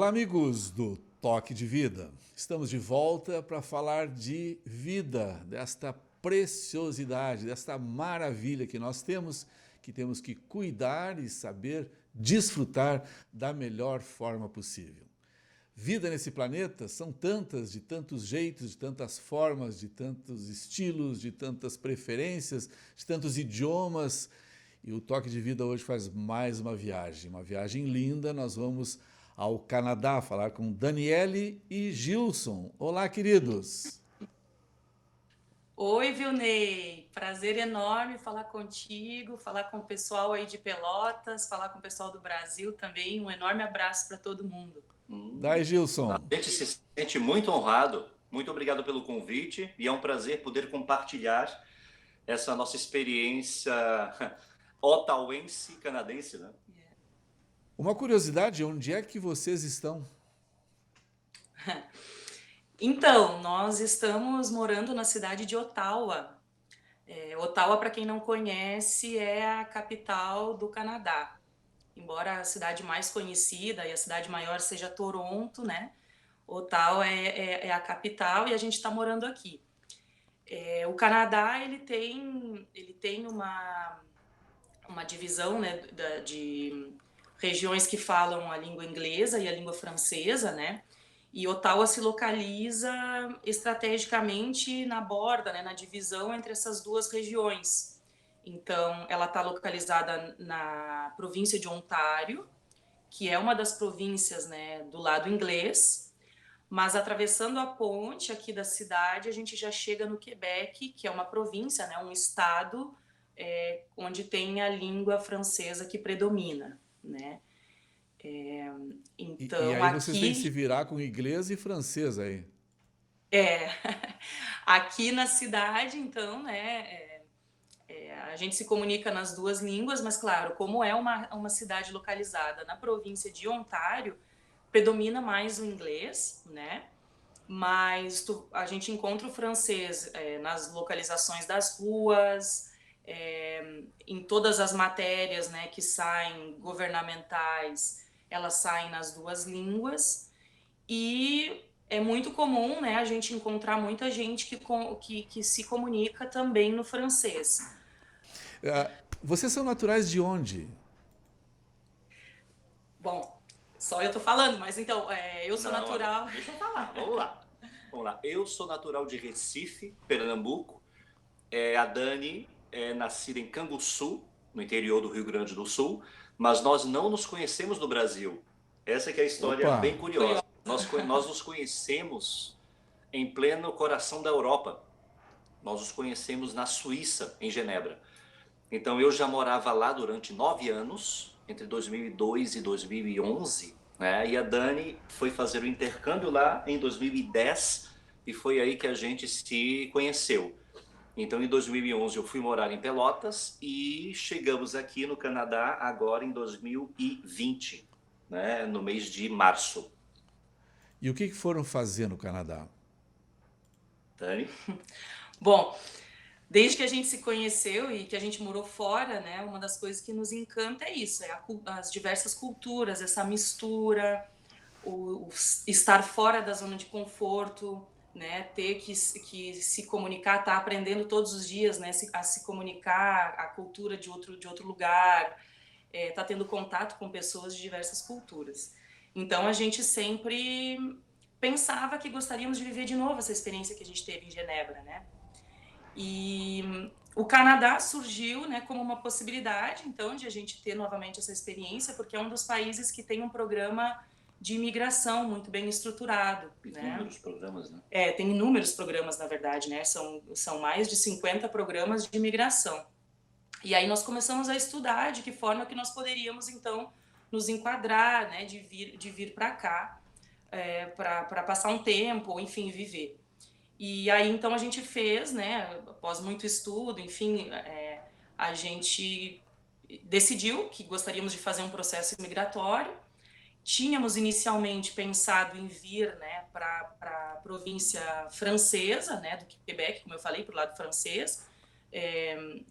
Olá, amigos do Toque de Vida. Estamos de volta para falar de vida, desta preciosidade, desta maravilha que temos que cuidar e saber desfrutar da melhor forma possível. Vida nesse planeta são tantas, de tantos jeitos, de tantas formas, de tantos estilos, de tantas preferências, de tantos idiomas. E o Toque de Vida hoje faz mais uma viagem linda. Nós vamos ao Canadá falar com Daniele e Gilson. Olá, queridos! Oi, Vilney! Prazer enorme falar contigo, falar com o pessoal aí de Pelotas, falar com o pessoal do Brasil também. Um enorme abraço para todo mundo. Daí, Gilson. A gente se sente muito honrado. Muito obrigado pelo convite e é um prazer poder compartilhar essa nossa experiência ottawense canadense, né? Uma curiosidade, onde é que vocês estão? Então, nós estamos morando na cidade de Ottawa. Ottawa, para quem não conhece, é a capital do Canadá. Embora a cidade mais conhecida e a cidade maior seja Toronto, né? Ottawa é a capital e a gente está morando aqui. O Canadá ele tem uma divisão, né, de regiões que falam a língua inglesa e a língua francesa, né? E Ottawa se localiza estrategicamente na borda, né, na divisão entre essas duas regiões. Então, ela está localizada na província de Ontário, que é uma das províncias, né, do lado inglês, mas atravessando a ponte aqui da cidade, a gente já chega no Quebec, que é uma província, né, um estado onde tem a língua francesa que predomina, né? E Então, aí vocês têm que se aqui virar com inglês e francês aí. é aqui na cidade, então, né? A gente se comunica nas duas línguas, mas claro, como é uma cidade localizada na província de Ontário, predomina mais o inglês, né? Mas a gente encontra o francês nas localizações das ruas, em todas as matérias, né, que saem governamentais, elas saem nas duas línguas. E é muito comum, né, a gente encontrar muita gente que se comunica também no francês. Vocês são naturais de onde? Bom, só eu tô falando, mas então, eu sou Não, olha, natural. deixa eu falar. Vamos lá. Vamos lá. Eu sou natural de Recife, Pernambuco. A Dani é nascida em Canguçu, no interior do Rio Grande do Sul, mas nós não nos conhecemos no Brasil. Essa que é a história Opa! bem curiosa. Nós nos conhecemos em pleno coração da Europa. Nós nos conhecemos na Suíça, em Genebra. Então eu já morava lá durante 9 anos, entre 2002 e 2011, né? E a Dani foi fazer o intercâmbio lá em 2010 e foi aí que a gente se conheceu. Então em 2011 eu fui morar em Pelotas e chegamos aqui no Canadá agora em 2020, né? No mês de março. E o que foram fazer no Canadá? Dani? Bom, desde que a gente se conheceu e que a gente morou fora, né, uma das coisas que nos encanta é isso, as diversas culturas, essa mistura, o estar fora da zona de conforto, né, ter que se comunicar, estar aprendendo todos os dias, né, a se comunicar, a cultura de outro lugar, tá tendo contato com pessoas de diversas culturas. Então a gente sempre pensava que gostaríamos de viver de novo essa experiência que a gente teve em Genebra, né? E o Canadá surgiu, né, como uma possibilidade, então, de a gente ter novamente essa experiência, porque é um dos países que tem um programa de imigração muito bem estruturado, né? Inúmeros programas, né? Tem inúmeros programas, na verdade, né? São mais de 50 programas de imigração. E aí nós começamos a estudar de que forma que nós poderíamos, então, nos enquadrar, né, de vir para cá, para passar um tempo, ou enfim, viver. E aí, então, a gente fez, né, após muito estudo, enfim, a gente decidiu que gostaríamos de fazer um processo migratório. Tínhamos inicialmente pensado em vir, né, para a província francesa, né, do Quebec, como eu falei, para o lado francês,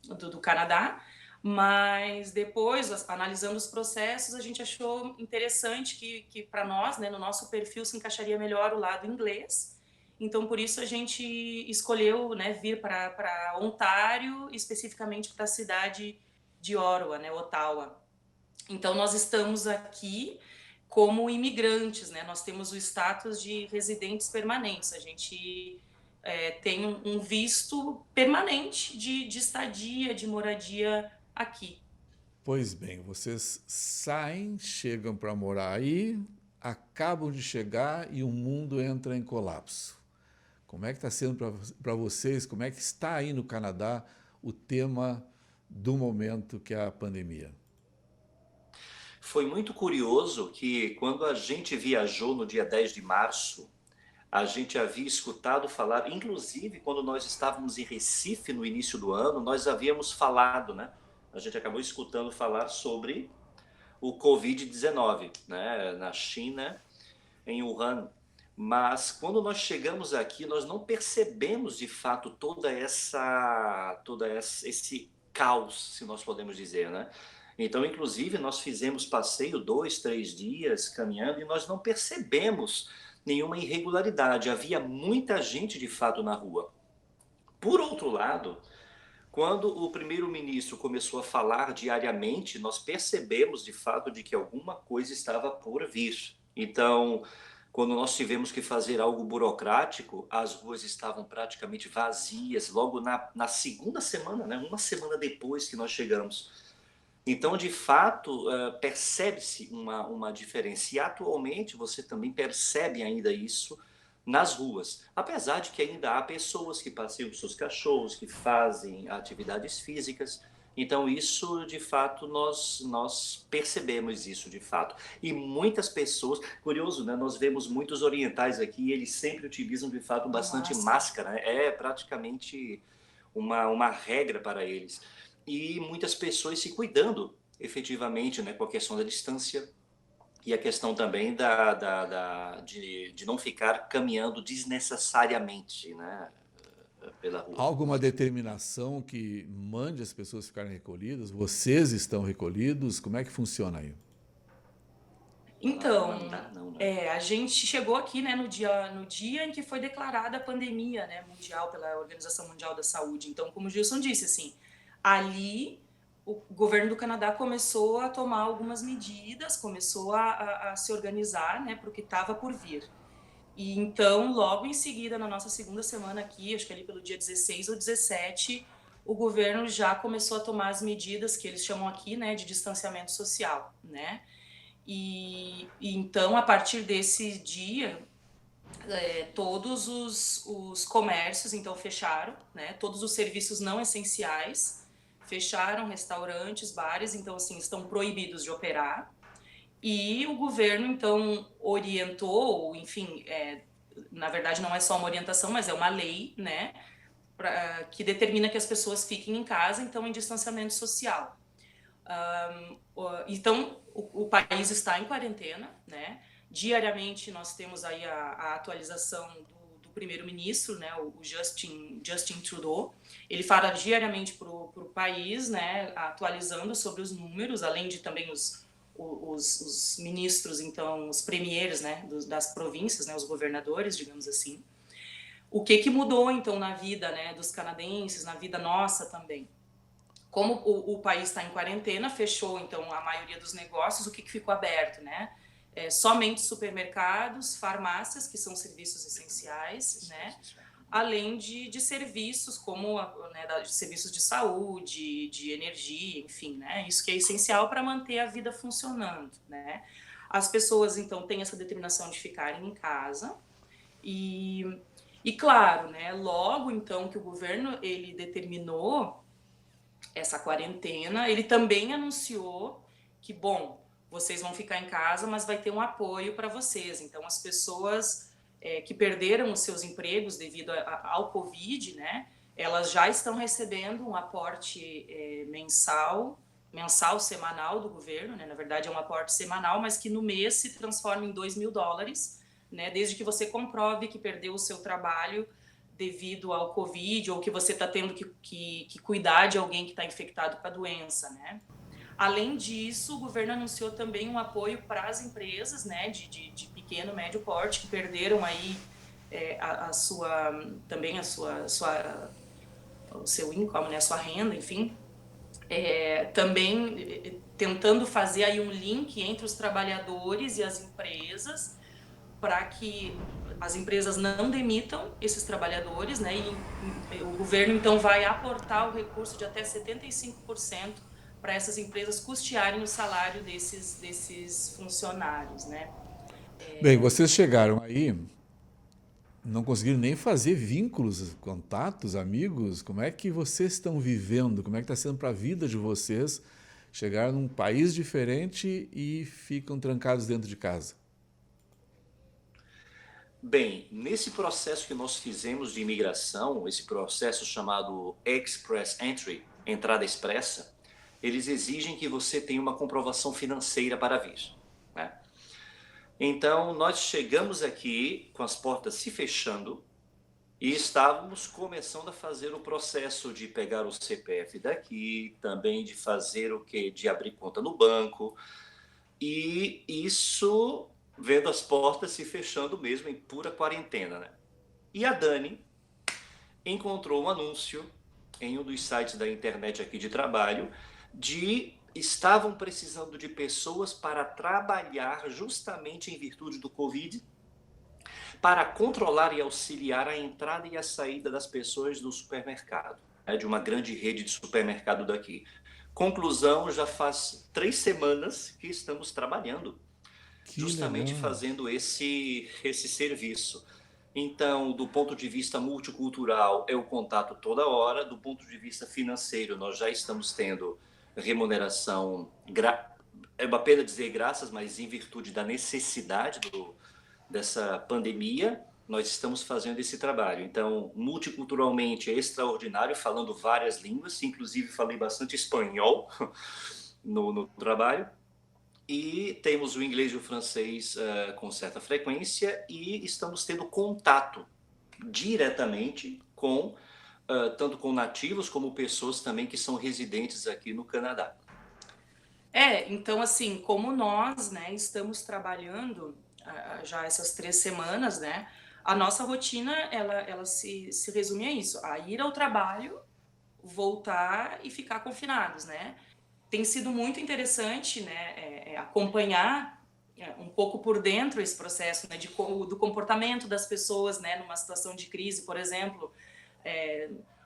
do Canadá, Mas depois, analisando os processos, a gente achou interessante que para nós, né, no nosso perfil, se encaixaria melhor o lado inglês. Então, por isso, a gente escolheu, né, vir para Ontário, especificamente para a cidade de Ottawa, né, Ottawa. Então, nós estamos aqui como imigrantes, né? Nós temos o status de residentes permanentes. A gente tem um visto permanente de estadia, de moradia aqui. Pois bem, vocês saem, chegam para morar aí, acabam de chegar e o mundo entra em colapso. Como é que está sendo para vocês? Como é que está aí no Canadá o tema do momento, que é a pandemia? Foi muito curioso que quando a gente viajou no dia 10 de março, a gente havia escutado falar, inclusive quando nós estávamos em Recife no início do ano, nós havíamos falado, né? A gente acabou escutando falar sobre o Covid-19, né? Na China, em Wuhan. Mas quando nós chegamos aqui, nós não percebemos de fato esse caos, se nós podemos dizer, né? Então, inclusive, nós fizemos passeio 2, 3 dias caminhando e nós não percebemos nenhuma irregularidade. Havia muita gente de fato na rua. Por outro lado, quando o primeiro-ministro começou a falar diariamente, nós percebemos de fato de que alguma coisa estava por vir. Então, quando nós tivemos que fazer algo burocrático, as ruas estavam praticamente vazias, logo na segunda semana, né? Uma semana depois que nós chegamos. Então, de fato, percebe-se uma diferença. E atualmente você também percebe ainda isso nas ruas. Apesar de que ainda há pessoas que passeiam com seus cachorros, que fazem atividades físicas. Então, isso, de fato, nós percebemos isso, de fato. E muitas pessoas, curioso, né? Nós vemos muitos orientais aqui, eles sempre utilizam, de fato, bastante máscara, né? É praticamente uma regra para eles. E muitas pessoas se cuidando efetivamente, né, com a questão da distância e a questão também de não ficar caminhando desnecessariamente, né, pela Há rua. alguma determinação que mande as pessoas ficarem recolhidas? Vocês estão recolhidos? Como é que funciona aí? Então, Mandar, não, né? a gente chegou aqui, né, no dia em que foi declarada a pandemia, né, mundial pela Organização Mundial da Saúde. Então, como o Gilson disse, assim, ali o governo do Canadá começou a tomar algumas medidas, começou a se organizar, né, para o que estava por vir. E então, logo em seguida, na nossa segunda semana aqui, acho que ali pelo dia 16 ou 17, o governo já começou a tomar as medidas que eles chamam aqui, né, de distanciamento social, né? E então, a partir desse dia, todos os comércios então fecharam, né? Todos os serviços não essenciais fecharam, restaurantes, bares, então assim estão proibidos de operar. E o governo então orientou, ou, enfim, na verdade não é só uma orientação, mas é uma lei, né? Que determina que as pessoas fiquem em casa, então em distanciamento social. Então, o país está em quarentena, né? Diariamente nós temos aí a atualização do primeiro-ministro, né? O Justin Trudeau. Ele fala diariamente para o país, né? Atualizando sobre os números, além de também os ministros, então, os premiers, né? Das províncias, né? Os governadores, digamos assim. O que mudou, então, na vida, né? Dos canadenses, na vida nossa também? Como o país está em quarentena, fechou então a maioria dos negócios, o que ficou aberto, né? Somente supermercados, farmácias, que são serviços essenciais, né? Além de serviços como, né, de serviços de saúde, de energia, enfim, né? Isso que é essencial para manter a vida funcionando, né? As pessoas então têm essa determinação de ficarem em casa e claro, né? Logo então que o governo ele determinou essa quarentena, ele também anunciou que, bom, vocês vão ficar em casa, mas vai ter um apoio para vocês. Então, as pessoas que perderam os seus empregos devido ao Covid, né, elas já estão recebendo um aporte mensal, semanal do governo, né, na verdade é um aporte semanal, mas que no mês se transforma em $2.000, né, desde que você comprove que perdeu o seu trabalho devido ao Covid, ou que você está tendo que cuidar de alguém que está infectado com a doença, né? Além disso, o governo anunciou também um apoio para as empresas, né, de pequeno e médio porte, que perderam aí o seu income, né, a sua renda, enfim. Também tentando fazer aí um link entre os trabalhadores e as empresas, para que as empresas não demitam esses trabalhadores, né, e o governo então vai aportar o recurso de até 75% para essas empresas custearem o salário desses funcionários, né? Bem, vocês chegaram aí, não conseguiram nem fazer vínculos, contatos, amigos. Como é que vocês estão vivendo? Como é que está sendo para a vida de vocês chegar num país diferente e ficam trancados dentro de casa? Bem, nesse processo que nós fizemos de imigração, esse processo chamado Express Entry, entrada expressa, eles exigem que você tenha uma comprovação financeira para vir, né? Então, nós chegamos aqui com as portas se fechando e estávamos começando a fazer o processo de pegar o CPF daqui, também de fazer o quê? De abrir conta no banco. E isso vendo as portas se fechando mesmo em pura quarentena, né? E a Dani encontrou um anúncio em um dos sites da internet aqui de trabalho de estavam precisando de pessoas para trabalhar justamente em virtude do Covid, para controlar e auxiliar a entrada e a saída das pessoas do supermercado, né, de uma grande rede de supermercado daqui. Conclusão, já faz 3 semanas que estamos trabalhando, Que justamente legal. fazendo esse serviço. Então, do ponto de vista multicultural, é o contato toda hora. Do ponto de vista financeiro, nós já estamos tendo remuneração, é uma pena dizer graças, mas em virtude da necessidade dessa pandemia, nós estamos fazendo esse trabalho. Então, multiculturalmente é extraordinário, falando várias línguas, inclusive falei bastante espanhol no trabalho. E temos o inglês e o francês com certa frequência, e estamos tendo contato diretamente com tanto com nativos como pessoas também que são residentes aqui no Canadá. Então assim, como nós, né, estamos trabalhando já essas 3 semanas, né, a nossa rotina, ela se resume a isso, a ir ao trabalho, voltar e ficar confinados, né? Tem sido muito interessante, né, acompanhar um pouco por dentro esse processo, né, do comportamento das pessoas, né, numa situação de crise, por exemplo,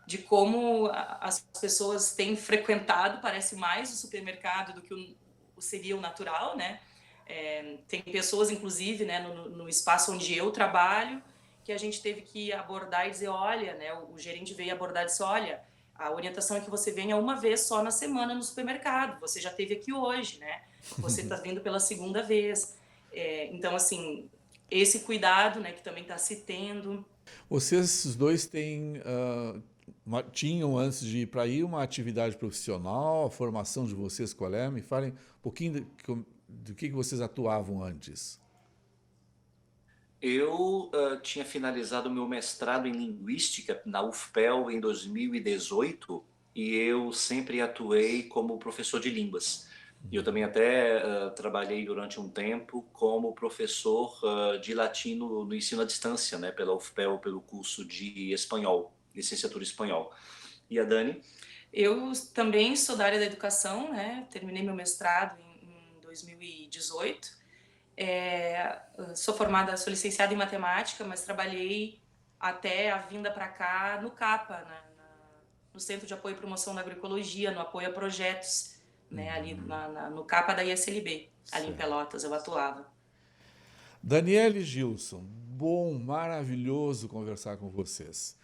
de como as pessoas têm frequentado, parece mais o supermercado do que seria o natural, né? Tem pessoas, inclusive, né, no espaço onde eu trabalho, que a gente teve que abordar e dizer, olha, né, o gerente veio abordar e disse, olha, a orientação é que você venha uma vez só na semana no supermercado. Você já esteve aqui hoje, né? Você está vindo pela segunda vez. Então, assim, esse cuidado, né, que também está se tendo. Vocês dois tinham, antes de ir para aí, uma atividade profissional, a formação de vocês qual é? Me falem um pouquinho do que vocês atuavam antes. Eu tinha finalizado o meu mestrado em Linguística na UFPEL em 2018 e eu sempre atuei como professor de línguas. E eu também até trabalhei durante um tempo como professor de latino no ensino à distância, né, pela UFPEL, pelo curso de espanhol, licenciatura em espanhol. E a Dani? Eu também sou da área da educação, né? Terminei meu mestrado em 2018. Sou sou licenciada em matemática, mas trabalhei até a vinda para cá no CAPA, no Centro de Apoio e Promoção da Agroecologia, no apoio a projetos, né, ali no CAPA da ISLB, ali em Pelotas, eu atuava. Daniele e Gilson, bom, maravilhoso conversar com vocês.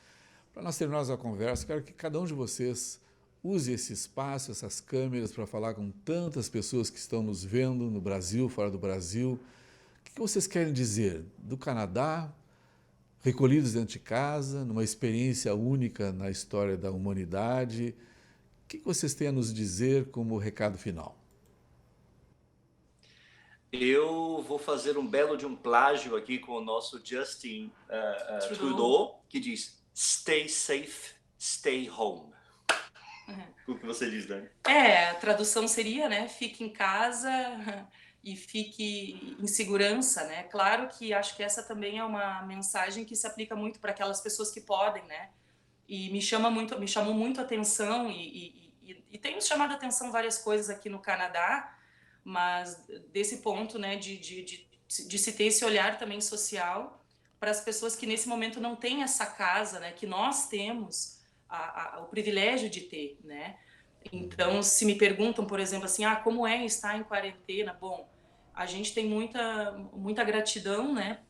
Para nós terminarmos a conversa, quero que cada um de vocês use esse espaço, essas câmeras, para falar com tantas pessoas que estão nos vendo no Brasil, fora do Brasil. O que vocês querem dizer do Canadá, recolhidos dentro de casa, numa experiência única na história da humanidade? O que vocês têm a nos dizer como recado final? Eu vou fazer um belo de um plágio aqui com o nosso Justin Trudeau, que diz: Stay safe, stay home. O que você diz, Dani? A tradução seria, né, fique em casa e fique em segurança, né? Claro que acho que essa também é uma mensagem que se aplica muito para aquelas pessoas que podem, né? E me chamou muito a atenção e tem nos chamado a atenção várias coisas aqui no Canadá, mas desse ponto, né, de se ter esse olhar também social para as pessoas que nesse momento não têm essa casa, né, que nós temos o privilégio de ter, né? Então, se me perguntam, por exemplo, assim, como é estar em quarentena? Bom, a gente tem muita gratidão, né?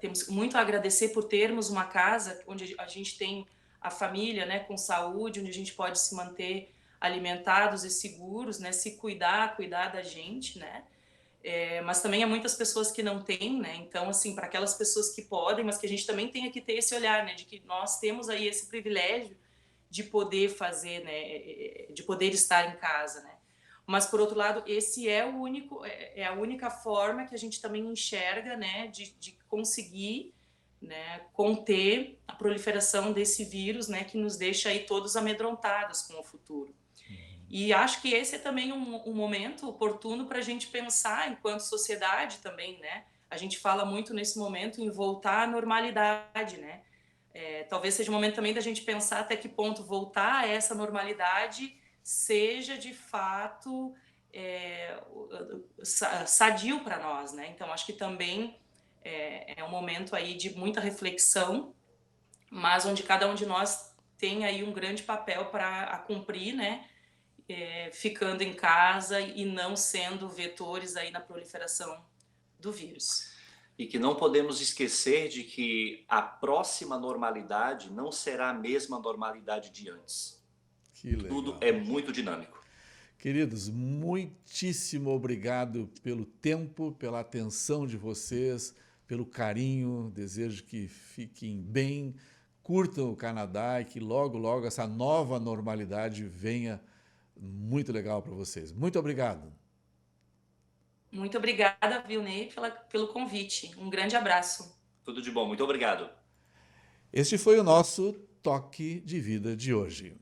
Temos muito a agradecer por termos uma casa onde a gente tem a família, né, com saúde, onde a gente pode se manter alimentados e seguros, né, se cuidar da gente, né? Mas também há muitas pessoas que não têm, né? Então, assim, para aquelas pessoas que podem, mas que a gente também tem que ter esse olhar, né, de que nós temos aí esse privilégio de poder fazer, né, de poder estar em casa, né? Mas por outro lado, esse é a única forma que a gente também enxerga, né, de conseguir, né, conter a proliferação desse vírus, né, que nos deixa aí todos amedrontados com o futuro. E acho que esse é também um momento oportuno para a gente pensar enquanto sociedade também, né? A gente fala muito nesse momento em voltar à normalidade, né? Talvez seja o momento também da gente pensar até que ponto voltar a essa normalidade seja de fato sadio para nós, né? Então acho que também é um momento aí de muita reflexão, mas onde cada um de nós tem aí um grande papel para cumprir, né? Ficando em casa e não sendo vetores aí na proliferação do vírus. E que não podemos esquecer de que a próxima normalidade não será a mesma normalidade de antes. Que legal. Tudo é muito dinâmico. Queridos, muitíssimo obrigado pelo tempo, pela atenção de vocês, pelo carinho. Desejo que fiquem bem, curtam o Canadá e que logo, logo essa nova normalidade venha muito legal para vocês. Muito obrigado. Muito obrigada, Vilney, pelo convite. Um grande abraço. Tudo de bom, muito obrigado. Este foi o nosso Toque de Vida de hoje.